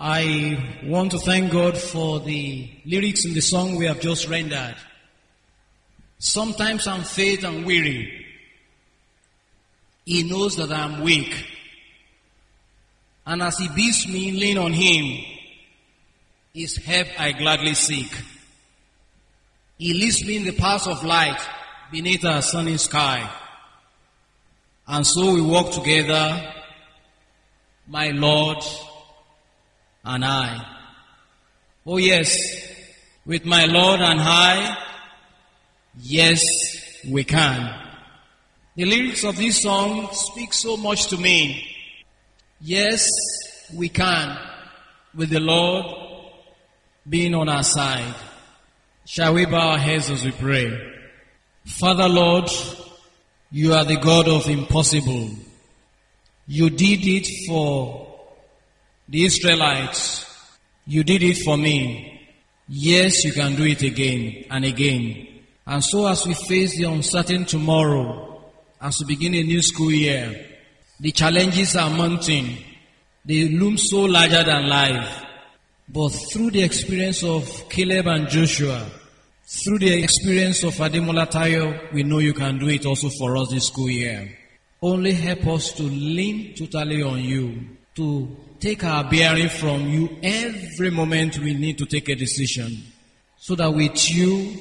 I want to thank God for the lyrics in the song we have just rendered. Sometimes I'm faint and weary. He knows that I'm weak. And as He bids me lean on Him, His help I gladly seek. He leads me in the paths of light beneath a sunny sky. And so we walk together, my Lord and I. Oh yes, with my Lord and I, yes, we can. The lyrics of this song speak so much to me. Yes, we can, with the Lord being on our side. Shall we bow our heads as we pray? Father Lord, You are the God of impossible. You did it for the Israelites. You did it for me. Yes, You can do it again and again. And so as we face the uncertain tomorrow, as we begin a new school year, the challenges are mounting. They loom so larger than life. But through the experience of Caleb and Joshua, through the experience of Ademola, we know You can do it also for us this school year. Only help us to lean totally on You, to take our bearing from You every moment we need to take a decision, so that with You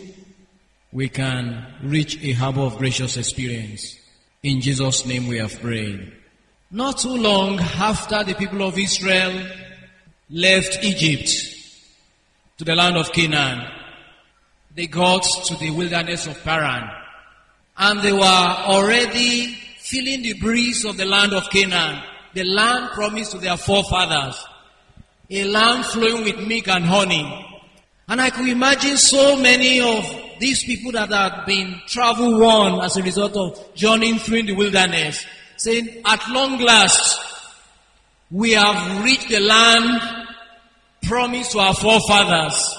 we can reach a harbor of gracious experience. In Jesus' name we have prayed. Not too long after the people of Israel left Egypt to the land of Canaan, they got to the wilderness of Paran, and they were already feeling the breeze of the land of Canaan, the land promised to their forefathers, a land flowing with milk and honey. And I could imagine so many of these people that had been travel worn as a result of journeying through the wilderness, saying, at long last, we have reached the land promised to our forefathers.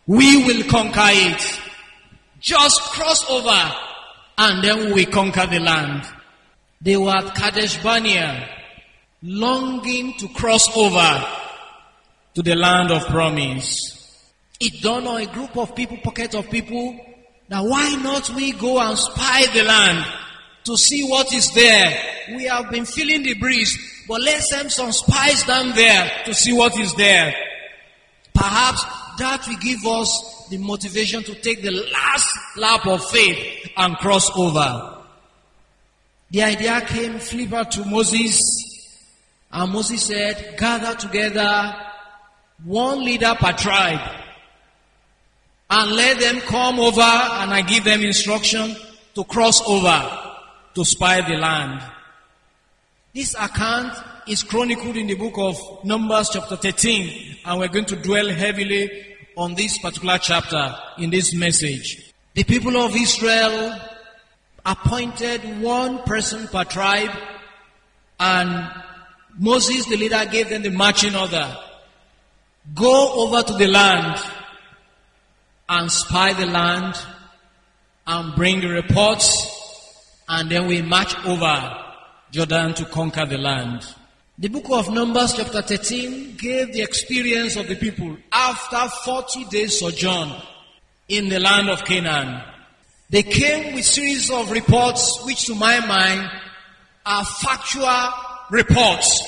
We will conquer it. Just cross over and then we conquer the land. They were at Kadesh Barnea, longing to cross over to the land of promise. It dawned on a group of people, pocket of people, that why not we go and spy the land to see what is there. We have been feeling the breeze, but let's send some spies down there to see what is there. Perhaps that will give us the motivation to take the last lap of faith and cross over. The idea came flipper to Moses, and Moses said, gather together one leader per tribe and let them come over, and I give them instruction to cross over to spy the land. This account is chronicled in the book of Numbers chapter 13, and we're going to dwell heavily on this particular chapter in this message. The people of Israel appointed one person per tribe, and Moses, the leader, gave them the marching order. Go over to the land and spy the land and bring the reports, and then we march over Jordan to conquer the land. The book of Numbers chapter 13 gave the experience of the people after 40 days sojourn in the land of Canaan. They came with series of reports which to my mind are factual reports.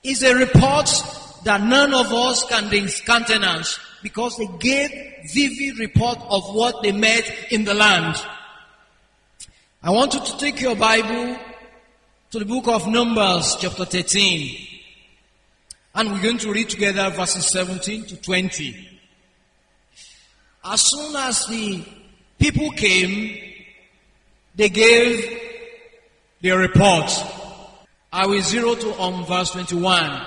It's a report that none of us can discountenance because they gave vivid report of what they met in the land. I want you to take your Bible to the book of Numbers chapter 13, and we're going to read together verses 17 to 20. As soon as the people came, they gave their report. I will zero to on verse 21.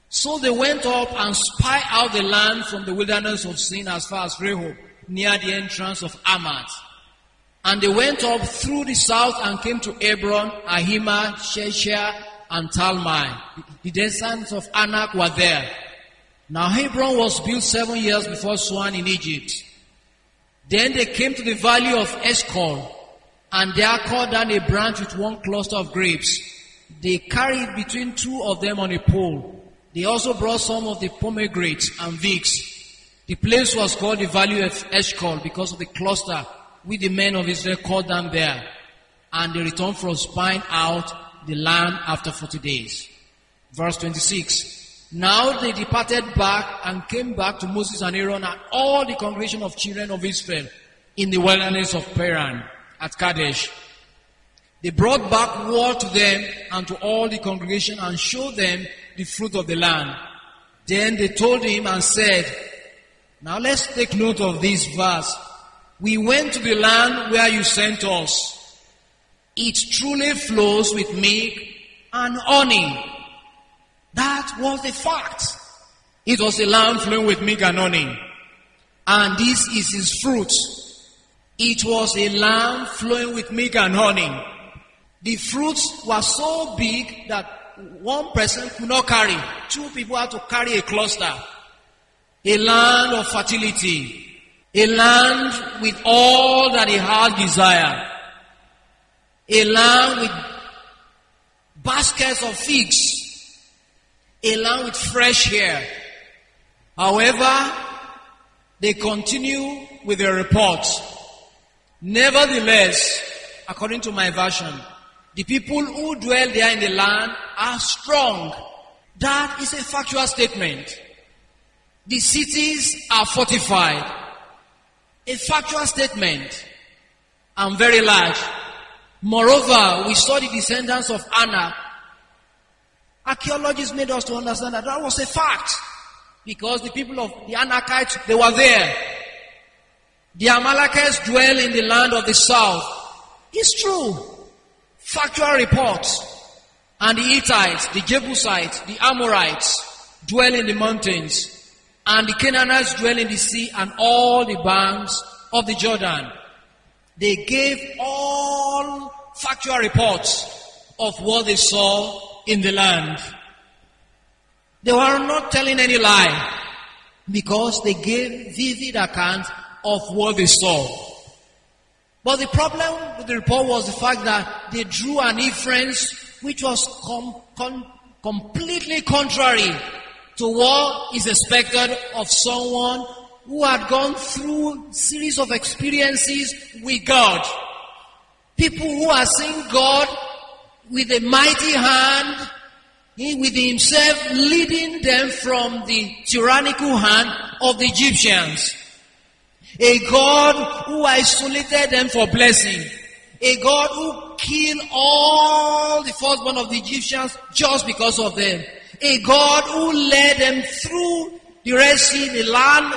So they went up and spied out the land from the wilderness of Sin as far as Rehob, near the entrance of Hamath. And they went up through the south and came to Hebron, Ahimah, Sheshai, and Talmai. The descendants of Anak were there. Now Hebron was built 7 years before Suan in Egypt. Then they came to the valley of Eshcol, and there cut down a branch with one cluster of grapes. They carried between two of them on a pole. They also brought some of the pomegranates and figs. The place was called the Valley of Eshcol because of the cluster which the men of Israel called down there. And they returned from spying out the land after 40 days. Verse 26. Now they departed back and came back to Moses and Aaron and all the congregation of children of Israel in the wilderness of Paran at Kadesh. They brought back word to them and to all the congregation and showed them the fruit of the land. Then they told him and said, now let's take note of this verse. We went to the land where you sent us. It truly flows with milk and honey. That was the fact. It was a land flowing with milk and honey. And this is his fruit. It was a land flowing with milk and honey. The fruits were so big that one person could not carry. Two people had to carry a cluster. A land of fertility. A land with all that he had desire. A land with baskets of figs. A land with fresh air. However, they continue with their report. Nevertheless, according to my version, the people who dwell there in the land are strong. That is a factual statement. The cities are fortified. A factual statement. And very large. Moreover, we saw the descendants of Anak. Archaeologists made us to understand that that was a fact. Because the people of the Anakites, they were there. The Amalekites dwell in the land of the south. It's true. Factual reports. And the Hittites, the Jebusites, the Amorites dwell in the mountains. And the Canaanites dwell in the sea and all the banks of the Jordan. They gave all factual reports of what they saw in the land. They were not telling any lie because they gave vivid account of what they saw. But the problem with the report was the fact that they drew an inference which was completely contrary to what is expected of someone who had gone through a series of experiences with God. People who are seeing God with a mighty hand, with himself leading them from the tyrannical hand of the Egyptians. A God who isolated them for blessing. A God who killed all the firstborn of the Egyptians just because of them. A God who led them through the Red Sea, the land.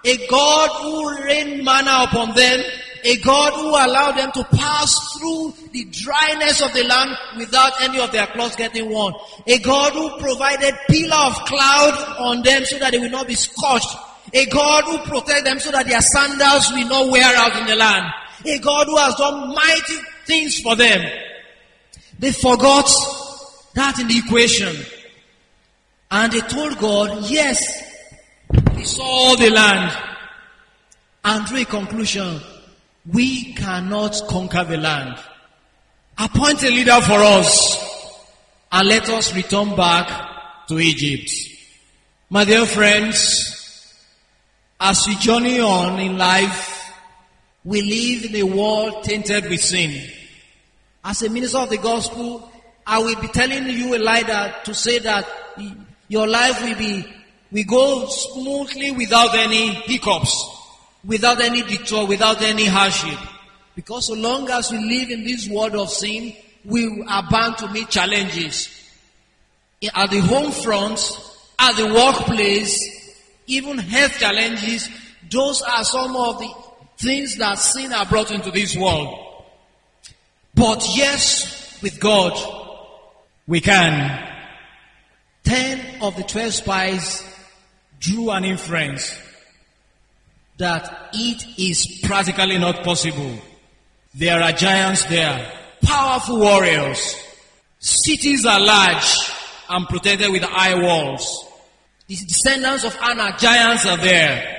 A God who rained manna upon them. A God who allowed them to pass through the dryness of the land without any of their clothes getting worn. A God who provided pillar of cloud on them so that they will not be scorched. A God who protected them so that their sandals will not wear out in the land. A God who has done mighty things for them. They forgot that in the equation. And they told God, yes, we saw the land. And drew a conclusion. We cannot conquer the land. Appoint a leader for us. And let us return back to Egypt. My dear friends, as we journey on in life, we live in a world tainted with sin. As a minister of the gospel, I will be telling you a lie to say that your life will go smoothly without any hiccups, without any detour, without any hardship. Because so long as we live in this world of sin, we are bound to meet challenges. At the home front, at the workplace, even health challenges, those are some of the things that sin are brought into this world. But yes, with God, we can. 10 of the 12 spies drew an inference that it is practically not possible. There are giants there, powerful warriors. Cities are large and protected with high walls. The descendants of Anak, giants are there.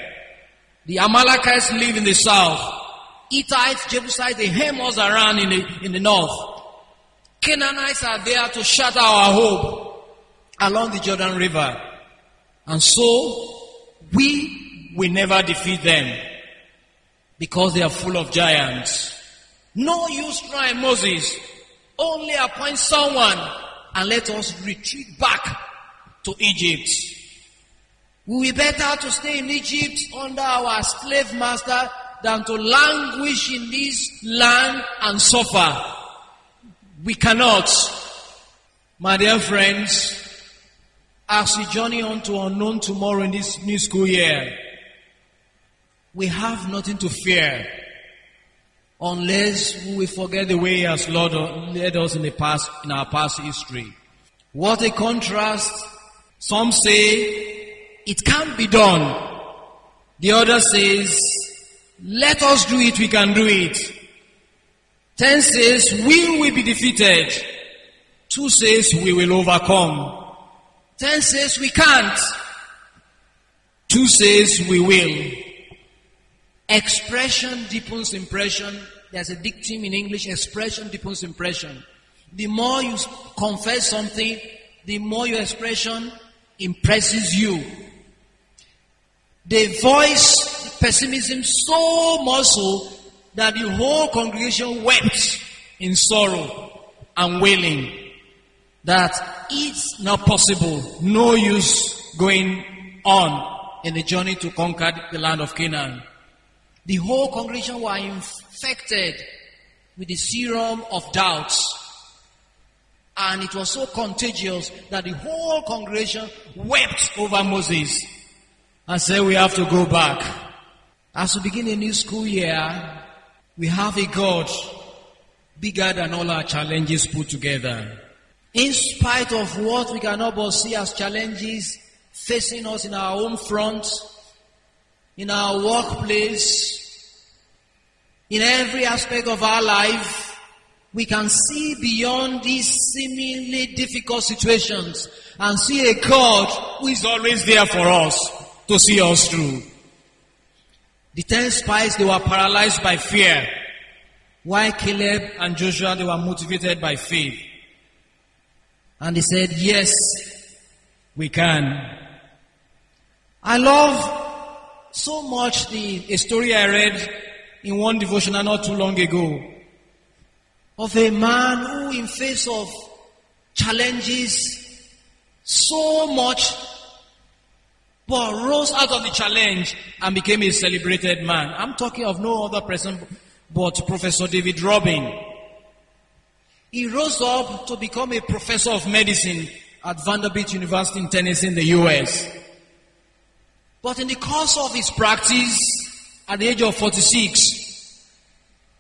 The Amalekites live in the south. Hittites, Jebusites, they hem us around in the north. Canaanites are there to shatter our hope. along the Jordan River. And so, we will never defeat them because they are full of giants. No use trying, Moses. Only appoint someone and let us retreat back to Egypt. We will be better to stay in Egypt under our slave master than to languish in this land and suffer. We cannot. My dear friends, as we journey on to unknown tomorrow in this new school year, we have nothing to fear unless we forget the way He has led us in our past history. What a contrast. Some say it can't be done. The other says, let us do it, we can do it. 10 says, we will be defeated. 2 says, we will overcome. 10 says, we can't. 2 says, we will. Expression deepens impression. There's a dictum in English, expression deepens impression. The more you confess something, the more your expression impresses you. They voice pessimism so much so that the whole congregation wept in sorrow and wailing that it's not possible, no use going on in the journey to conquer the land of Canaan. The whole congregation were infected with the serum of doubts. And it was so contagious that the whole congregation wept over Moses and said, we have to go back. As we begin a new school year, we have a God bigger than all our challenges put together. In spite of what we cannot but see as challenges facing us in our own front, in our workplace, in every aspect of our life, we can see beyond these seemingly difficult situations and see a God who is always there for us to see us through. The 10 spies, they were paralyzed by fear, while Caleb and Joshua, they were motivated by faith. And they said, yes, we can. I love so much a story I read in one devotional not too long ago of a man who, in face of challenges so much, but rose out of the challenge and became a celebrated man. I'm talking of no other person but Professor David Robin. He rose up to become a professor of medicine at Vanderbilt University in Tennessee in the US. But in the course of his practice, at the age of 46,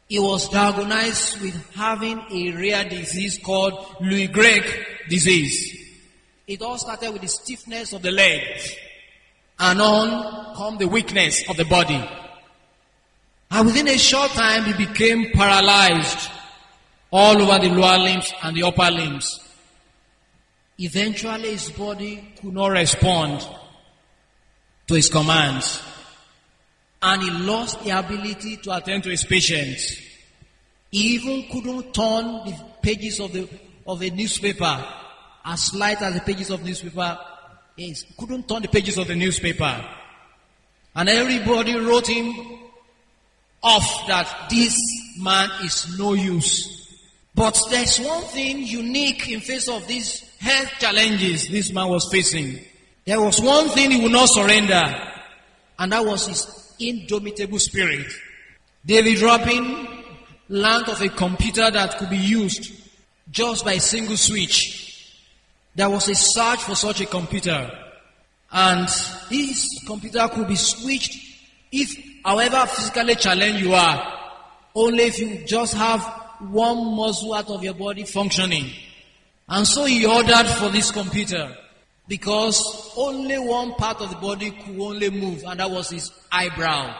he was diagnosed with having a rare disease called Louis Gregg disease. It all started with the stiffness of the leg, and on come the weakness of the body. And within a short time, he became paralyzed all over the lower limbs and the upper limbs. Eventually, his body could not respond to his commands, and he lost the ability to attend to his patients. He even couldn't turn the pages of a newspaper, as slight as the pages of newspaper is. Couldn't turn the pages of the newspaper. And everybody wrote him off that this man is no use. But there's one thing unique in face of these health challenges this man was facing. There was one thing he would not surrender, and that was his indomitable spirit. David Robin learned of a computer that could be used just by a single switch. There was a search for such a computer, and this computer could be switched if, however physically challenged you are, only if you just have one muscle out of your body functioning. And so he ordered for this computer, because only one part of the body could only move, and that was his eyebrow.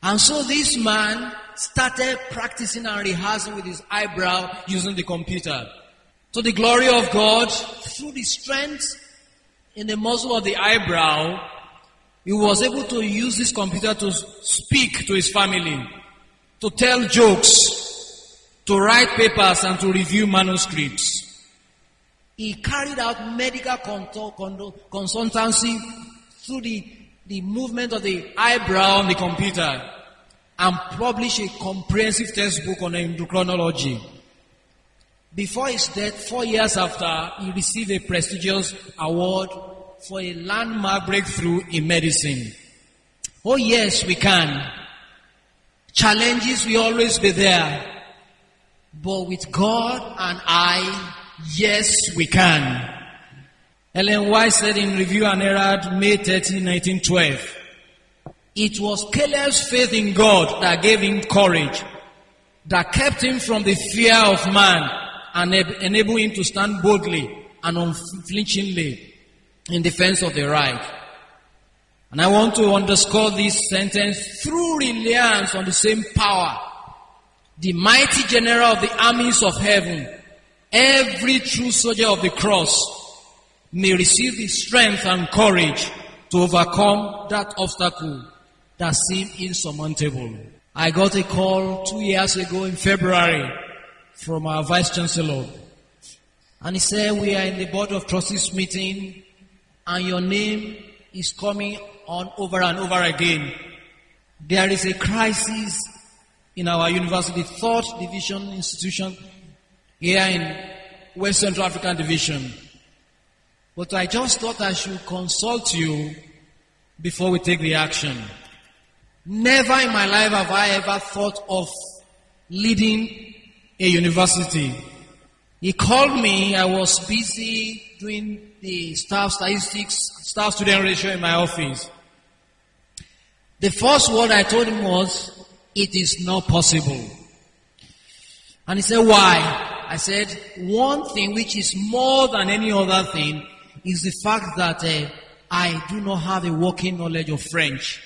And so this man started practicing and rehearsing with his eyebrow using the computer. To the glory of God, through the strength in the muscle of the eyebrow, he was able to use this computer to speak to his family, to tell jokes, to write papers, and to review manuscripts. He carried out medical consultancy through the movement of the eyebrow on the computer and published a comprehensive textbook on endocrinology. Before his death, 4 years after, he received a prestigious award for a landmark breakthrough in medicine. Oh yes, we can. Challenges will always be there. But with God and I, yes, we can. Ellen White said in Review and Herald, May 30, 1912, it was Caleb's faith in God that gave him courage, that kept him from the fear of man and enabled him to stand boldly and unflinchingly in defense of the right. And I want to underscore this sentence: through reliance on the same power, the mighty general of the armies of heaven, every true soldier of the cross may receive the strength and courage to overcome that obstacle that seemed insurmountable. I got a call 2 years ago in February from our Vice Chancellor. And he said, we are in the Board of Trustees meeting and your name is coming on over and over again. There is a crisis in our university, 3rd Division institution here in West Central African Division. But I just thought I should consult you before we take the action. Never in my life have I ever thought of leading a university. He called me. I was busy doing the staff statistics, staff-student ratio in my office. The first word I told him was, it is not possible. And he said, why? I said, one thing which is more than any other thing is the fact that I do not have a working knowledge of French.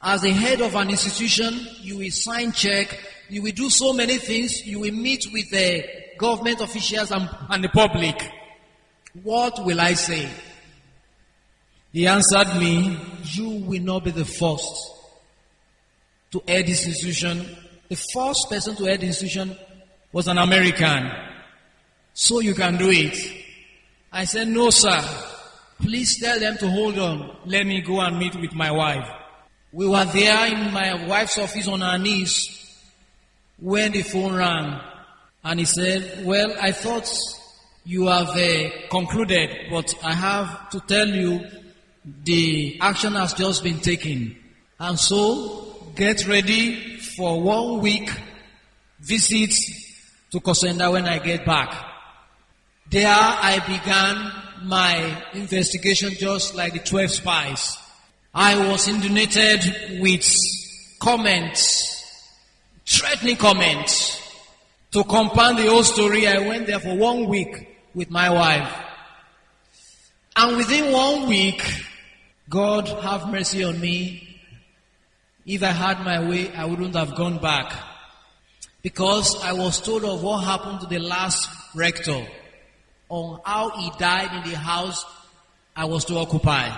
As the head of an institution, you will sign check, you will do so many things, you will meet with the government officials and the public. What will I say? He answered me, you will not be the first to head this institution. The first person to head the institution was an American. So you can do it. I said, no, sir. Please tell them to hold on. Let me go and meet with my wife. We were there in my wife's office on our knees when the phone rang. And he said, well, I thought you have concluded, but I have to tell you the action has just been taken. And so, get ready for 1 week visit to Kosenda when I get back. There I began my investigation just like the 12 spies. I was inundated with comments, threatening comments. To compound the whole story, I went there for 1 week with my wife. And within 1 week, God have mercy on me. If I had my way, I wouldn't have gone back. Because I was told of what happened to the last rector, on how he died in the house I was to occupy,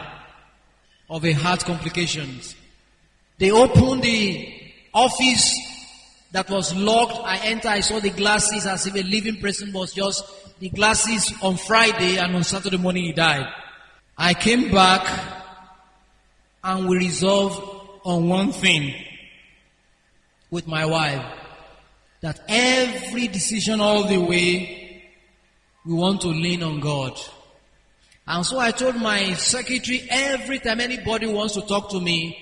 of a heart complications. They opened the office that was locked. I entered, I saw the glasses as if a living person was just the glasses on Friday, and on Saturday morning he died. I came back and we resolved on one thing with my wife, that every decision all the way we want to lean on God. And so I told my secretary, every time anybody wants to talk to me,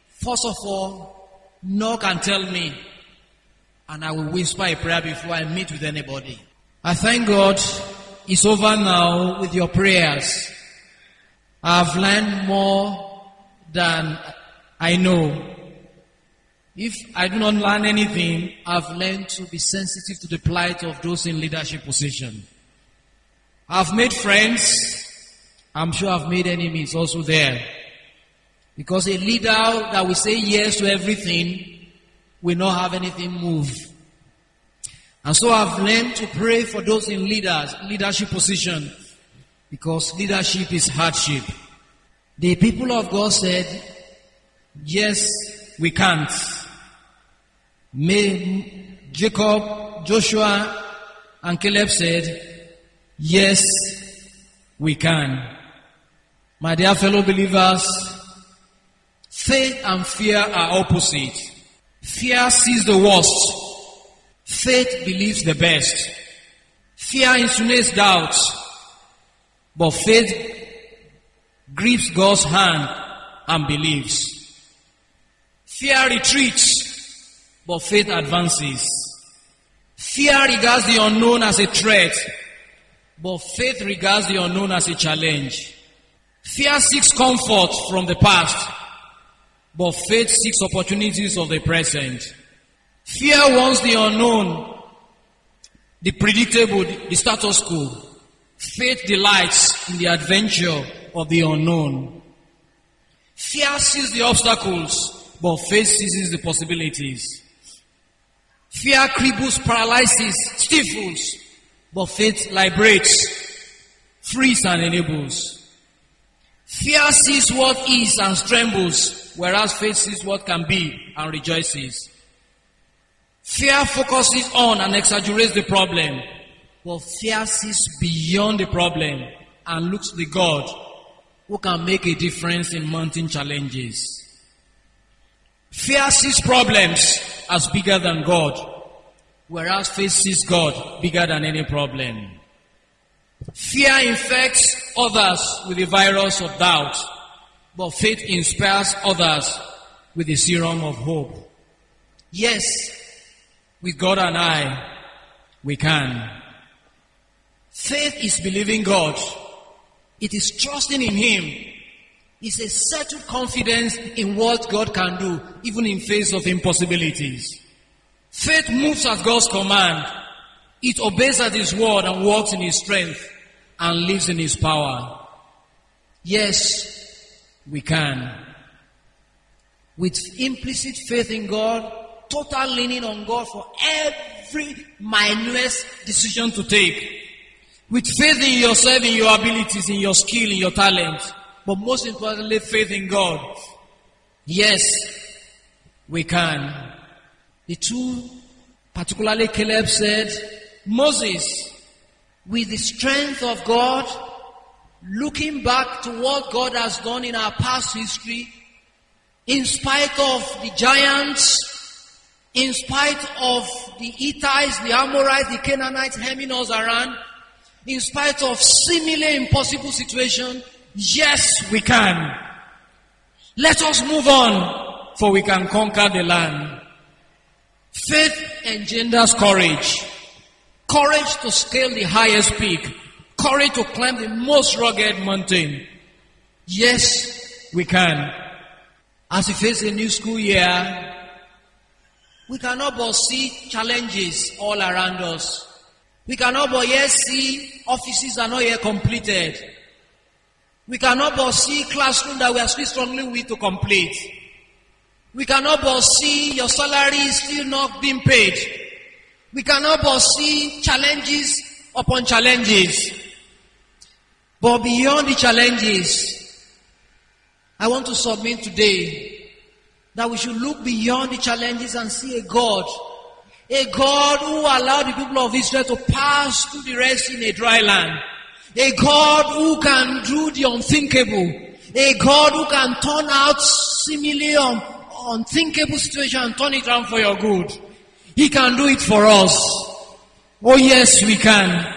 first of all, knock and tell me, and I will whisper a prayer before I meet with anybody. I thank God it's over now with your prayers. I've learned more than I know. If I do not learn anything, I've learned to be sensitive to the plight of those in leadership position. I've made friends. I'm sure I've made enemies also there. Because a leader that will say yes to everything will not have anything move. And so I've learned to pray for those in leadership position, because leadership is hardship. The people of God said, yes, we can't. Jacob, Joshua, and Caleb said, Yes, we can. My dear fellow believers, faith and fear are opposite. Fear sees the worst. Faith believes the best. Fear insinuates doubt, but faith grips God's hand and believes. Fear retreats, but faith advances. Fear regards the unknown as a threat, but faith regards the unknown as a challenge. Fear seeks comfort from the past, but faith seeks opportunities of the present. Fear wants the unknown, the predictable, the status quo. Faith delights in the adventure of the unknown. Fear sees the obstacles, but faith seizes the possibilities. Fear cripples, paralyzes, stifles, but faith liberates, frees and enables. Fear sees what is and trembles, whereas faith sees what can be and rejoices. Fear focuses on and exaggerates the problem, but fear sees beyond the problem and looks to the God who can make a difference in mounting challenges. Fear sees problems as bigger than God, whereas faith sees God bigger than any problem. Fear infects others with the virus of doubt, but faith inspires others with the serum of hope. Yes, with God and I, we can. Faith is believing God. It is trusting in Him. It's a settled confidence in what God can do, even in face of impossibilities. Faith moves at God's command. It obeys at His word and walks in His strength and lives in His power. Yes, we can. With implicit faith in God, total leaning on God for every minutest decision to take. With faith in yourself, in your abilities, in your skill, in your talent. But most importantly, faith in God. Yes, we can. The two, particularly Caleb, said, Moses, with the strength of God, looking back to what God has done in our past history, in spite of the giants, in spite of the Hittites, the Amorites, the Canaanites hemming us around, in spite of seemingly impossible situation, yes, we can. Let us move on, for we can conquer the land. Faith engenders courage. Courage to scale the highest peak. Courage to climb the most rugged mountain. Yes, we can. As we face a new school year, we cannot but see challenges all around us. We cannot but yet see offices are not yet completed. We cannot but see classroom that we are still struggling with to complete. We cannot but see your salary is still not being paid. We cannot but see challenges upon challenges. But beyond the challenges, I want to submit today that we should look beyond the challenges and see a God who allowed the people of Israel to pass through the Red Sea in a dry land. A God who can do the unthinkable. A God who can turn out seemingly unthinkable situation and turn it around for your good. He can do it for us. Oh yes, we can.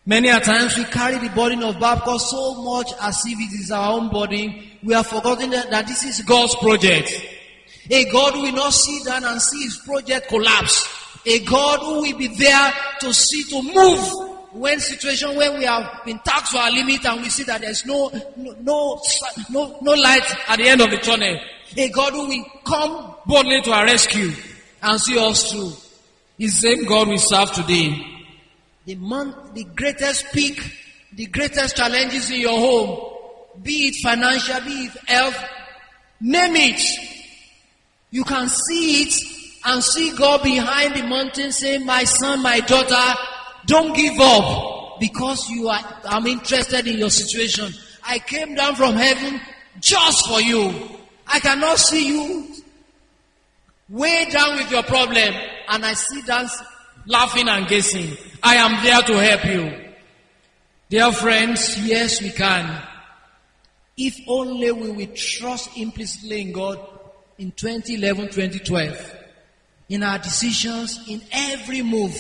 Many a times we carry the burden of Baptist so much as if it is our own burden. We have forgotten that this is God's project. A God who will not sit down and see His project collapse. A God who will be there to see, to move when we have been taxed to our limit and we see that there's no light at the end of the tunnel. A God who will come boldly to our rescue and see us through. It's the same God we serve today. The greatest peak, the greatest challenges in your home, be it financial, be it health, name it. You can see it and see God behind the mountain saying, my son, my daughter, don't give up because I'm interested in your situation. I came down from heaven just for you. I cannot see you way down with your problem and I sit down laughing and guessing. I am there to help you. Dear friends, yes, we can. If only we will trust implicitly in God in 2011, 2012. In our decisions, in every move,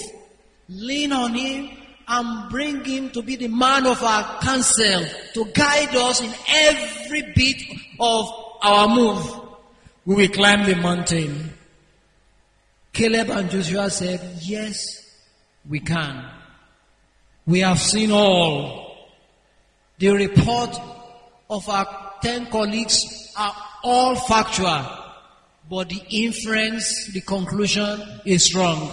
lean on Him and bring Him to be the man of our counsel, to guide us in every bit of our move. We will climb the mountain. Caleb and Joshua said, yes, we can. We have seen all. The report of our 10 colleagues are all factual, but the inference, the conclusion is wrong,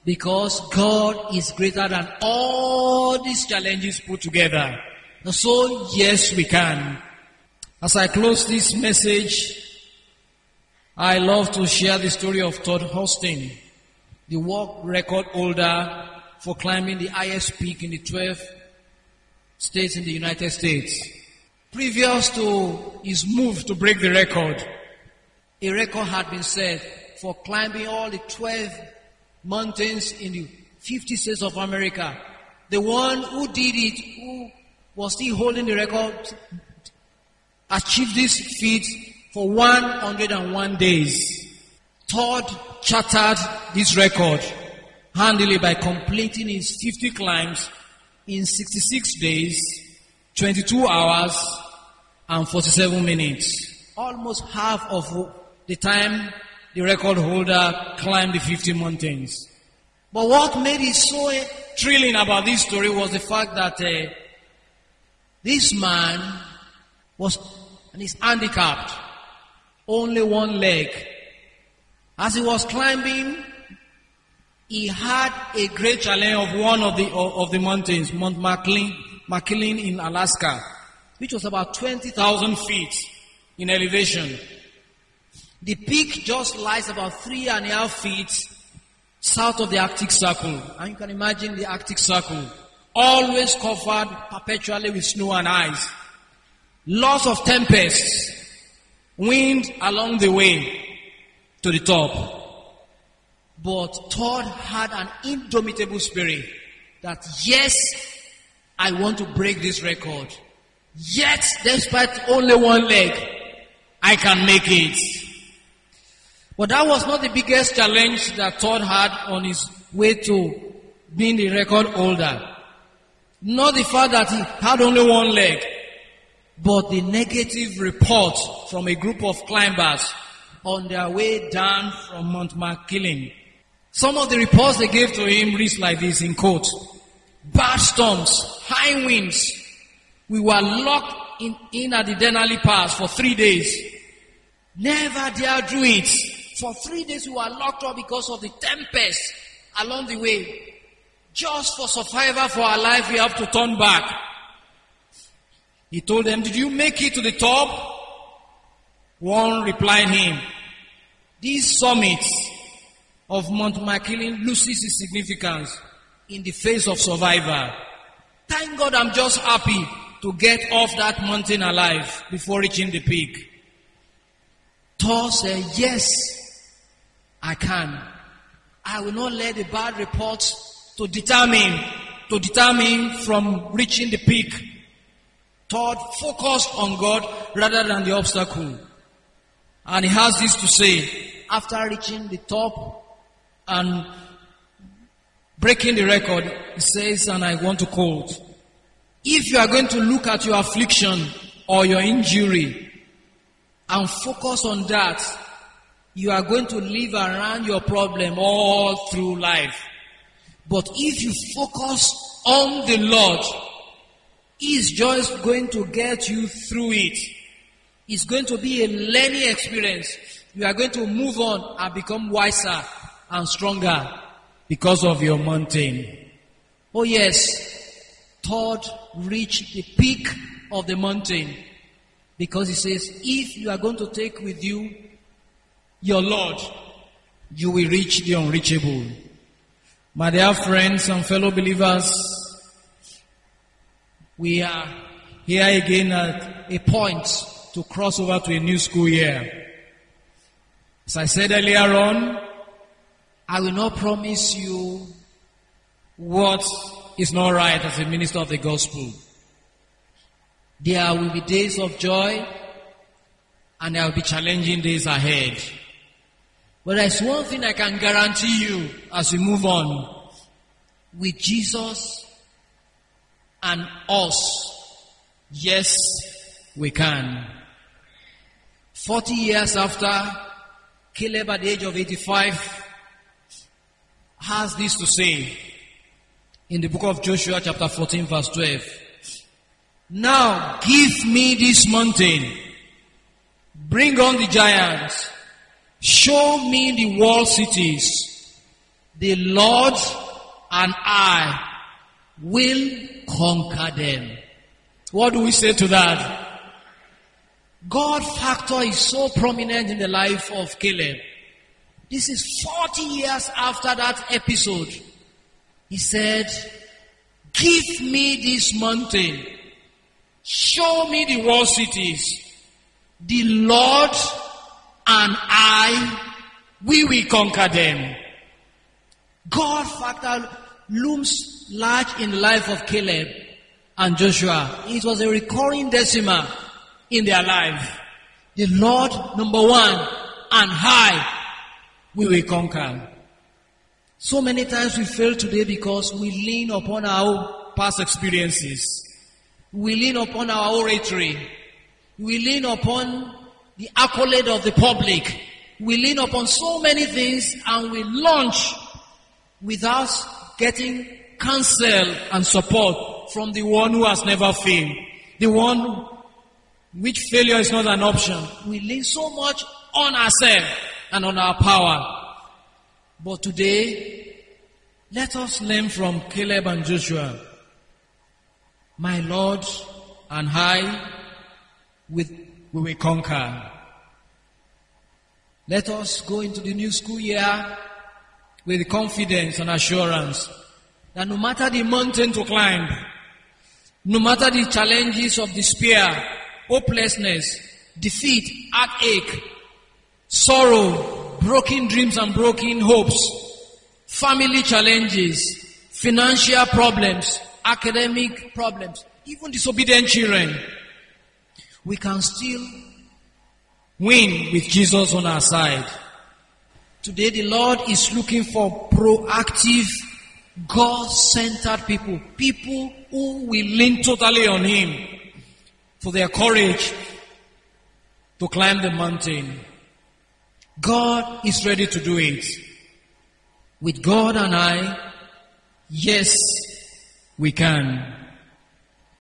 because God is greater than all these challenges put together. So, yes, we can. As I close this message, I love to share the story of Todd Hostin, the world record holder for climbing the highest peak in the 12 states in the United States. Previous to his move to break the record, a record had been set for climbing all the 12 mountains in the 50 states of America. The one who did it, who was still holding the record, achieved this feat for 101 days. Todd charted this record handily by completing his 50 climbs in 66 days, 22 hours, and 47 minutes. Almost half of the time the record holder climbed the 50 mountains. But what made it so thrilling about this story was the fact that this man is handicapped, only one leg. As he was climbing, he had a great challenge of one of the mountains, Mount McKinley in Alaska, which was about 20,000 feet in elevation. The peak just lies about 3.5 feet south of the Arctic Circle. And you can imagine the Arctic Circle, always covered perpetually with snow and ice. Lots of tempests, wind along the way to the top. But Todd had an indomitable spirit that, yes, I want to break this record. Yet, despite only one leg, I can make it. But that was not the biggest challenge that Todd had on his way to being the record holder. Not the fact that he had only one leg, but the negative report from a group of climbers on their way down from Mount McKinley. Some of the reports they gave to him reads like this in quote: bad storms, high winds. We were locked in at the Denali Pass for 3 days. Never dare do it. For 3 days we were locked up because of the tempest along the way. Just for survival for our life, we have to turn back. He told them, did you make it to the top? One replied him, this summit of Mount McKinley loses its significance in the face of survival. Thank God I'm just happy to get off that mountain alive before reaching the peak. Thor said, yes, I can. I will not let the bad reports to deter me from reaching the peak. Todd focused on God rather than the obstacle. And he has this to say, after reaching the top and breaking the record, he says, and I want to quote, if you are going to look at your affliction or your injury and focus on that, you are going to live around your problem all through life. But if you focus on the Lord, He is just going to get you through it. It's going to be a learning experience. You are going to move on and become wiser and stronger because of your mountain. Oh yes, Todd reached the peak of the mountain because he says, if you are going to take with you your Lord, you will reach the unreachable. My dear friends and fellow believers, we are here again at a point to cross over to a new school year. As I said earlier on, I will not promise you what is not right as a minister of the gospel. There will be days of joy, and there will be challenging days ahead. But there's one thing I can guarantee you as we move on. With Jesus and us, yes, we can. 40 years after, Caleb at the age of 85 has this to say in the book of Joshua chapter 14 verse 12. Now give me this mountain, bring on the giants, show me the walled cities. The Lord and I will conquer them. What do we say to that? God factor is so prominent in the life of Caleb. This is 40 years after that episode. He said, give me this mountain. Show me the walled cities. The Lord and I, we will conquer them. God factor looms large in the life of Caleb and Joshua. It was a recurring decimal in their life. The Lord, number one, and I, we will conquer. So many times we fail today because we lean upon our past experiences. We lean upon our oratory. We lean upon the accolade of the public. We lean upon so many things and we launch without getting counsel and support from the one who has never failed. The one which failure is not an option. We lean so much on ourselves and on our power. But today, let us learn from Caleb and Joshua. My Lord and I, we will conquer. Let us go into the new school year with confidence and assurance that no matter the mountain to climb, no matter the challenges of despair, hopelessness, defeat, heartache, sorrow, broken dreams and broken hopes, family challenges, financial problems, academic problems, even disobedient children, we can still win with Jesus on our side. Today the Lord is looking for proactive, God-centered people. People who will lean totally on Him for their courage to climb the mountain. God is ready to do it. With God and I, yes, we can.